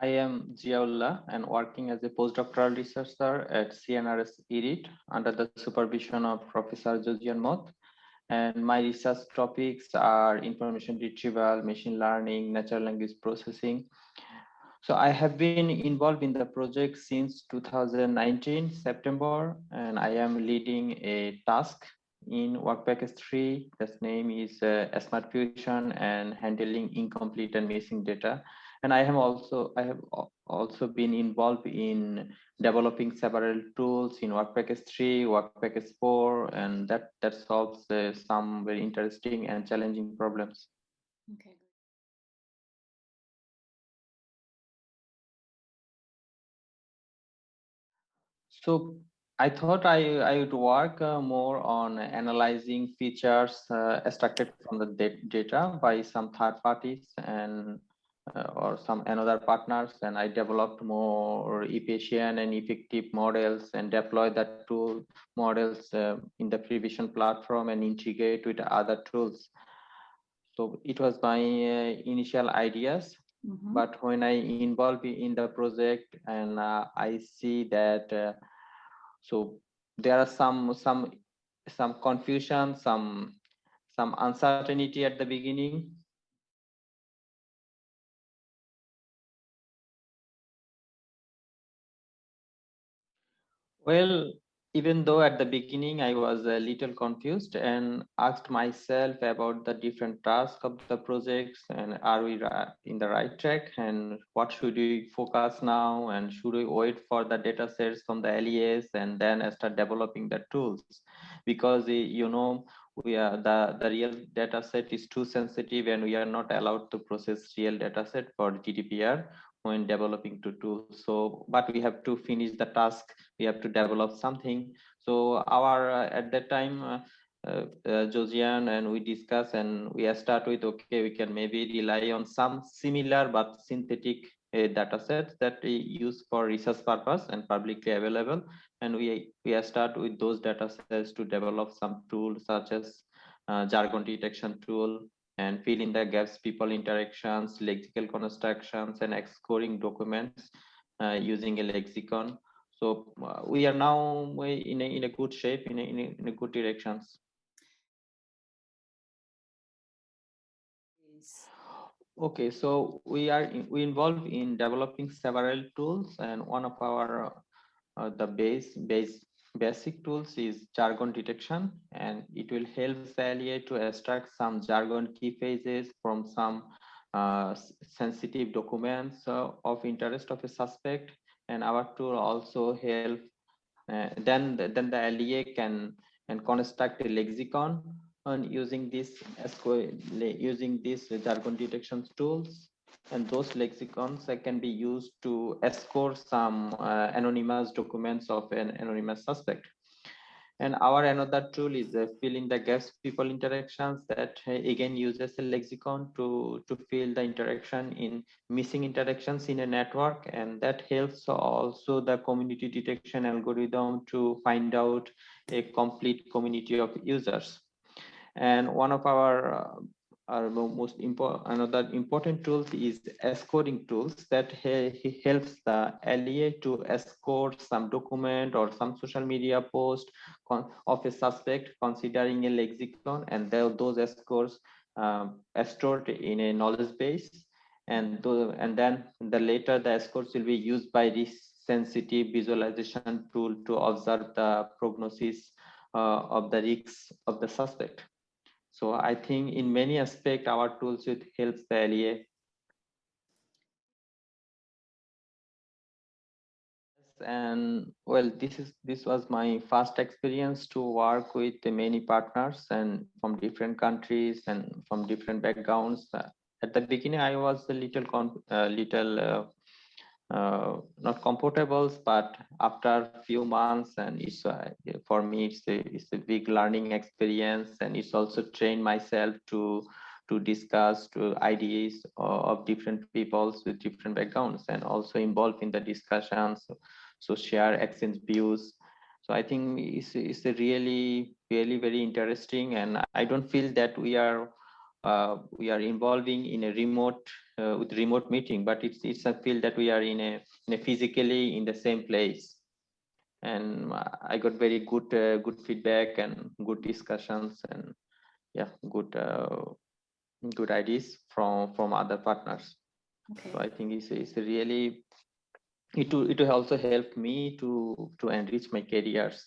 I am Ullah and working as a postdoctoral researcher at CNRS ERIT under the supervision of Professor Jojian Moth. And my research topics are information retrieval, machine learning, natural language processing. So I have been involved in the project since 2019 September, and I am leading a task in Work Package 3. Its name is Smart Fusion and handling incomplete and missing data. And I have also been involved in developing several tools in Work Package 3, Work Package 4, and that solves some very interesting and challenging problems. Okay. So I thought I would work more on analyzing features extracted from the data by some third parties and or some another partners, and I developed more efficient and effective models and deploy that tool models in the Prevision platform and integrate with other tools. So it was my initial ideas, but when I involve in the project and I see that so there are some confusion, some uncertainty at the beginning. Well, even though at the beginning I was a little confused and asked myself about the different tasks of the projects and are we in the right track and what should we focus now and should we wait for the data sets from the LES and then start developing the tools, because we are the real data set is too sensitive and we are not allowed to process real data set for GDPR when developing two tools. So, but we have to finish the task, we have to develop something. So our at that time Josiane and we discuss and we start with, okay, we can maybe rely on some similar but synthetic data sets that we use for research purpose and publicly available, and we start with those data sets to develop some tools such as jargon detection tool and fill in the gaps, people interactions, lexical constructions, and scoring documents using a lexicon. So we are now in a good shape, in a good directions. Yes. Okay, so we involved in developing several tools, and one of our the basic tools is jargon detection, and it will help Sally to extract some jargon key phrases from some sensitive documents of interest of a suspect, and our tool also help then the LEA can and construct a lexicon on using these jargon detection tools, and those lexicons can be used to score some anonymous documents of an anonymous suspect. And our another tool is fill in the gaps people interactions that again uses a lexicon to fill the interaction in missing interactions in a network, and that helps also the community detection algorithm to find out a complete community of users. And one of our most important another important tools is scoring tools that he helps the LEA to score some document or some social media post of a suspect considering a lexicon, and those scores are stored in a knowledge base, and then the later the scores will be used by this sensitive visualization tool to observe the prognosis of the risks of the suspect. So I think in many aspects, our tools should help the LEA. And well, this was my first experience to work with many partners and from different countries and from different backgrounds. At the beginning, I was a little not comfortable, but after a few months, and for me it's a big learning experience, and it's also trained myself to discuss to ideas of different peoples with different backgrounds and also involved in the discussions, so share exchange views. So I think it's a really very interesting, and I don't feel that we are involving in a remote with remote meeting, but it's a feel that we are in a physically in the same place. And I got very good feedback and good discussions, and yeah, good ideas from other partners. Okay. So I think it's really it will also help me to enrich my careers.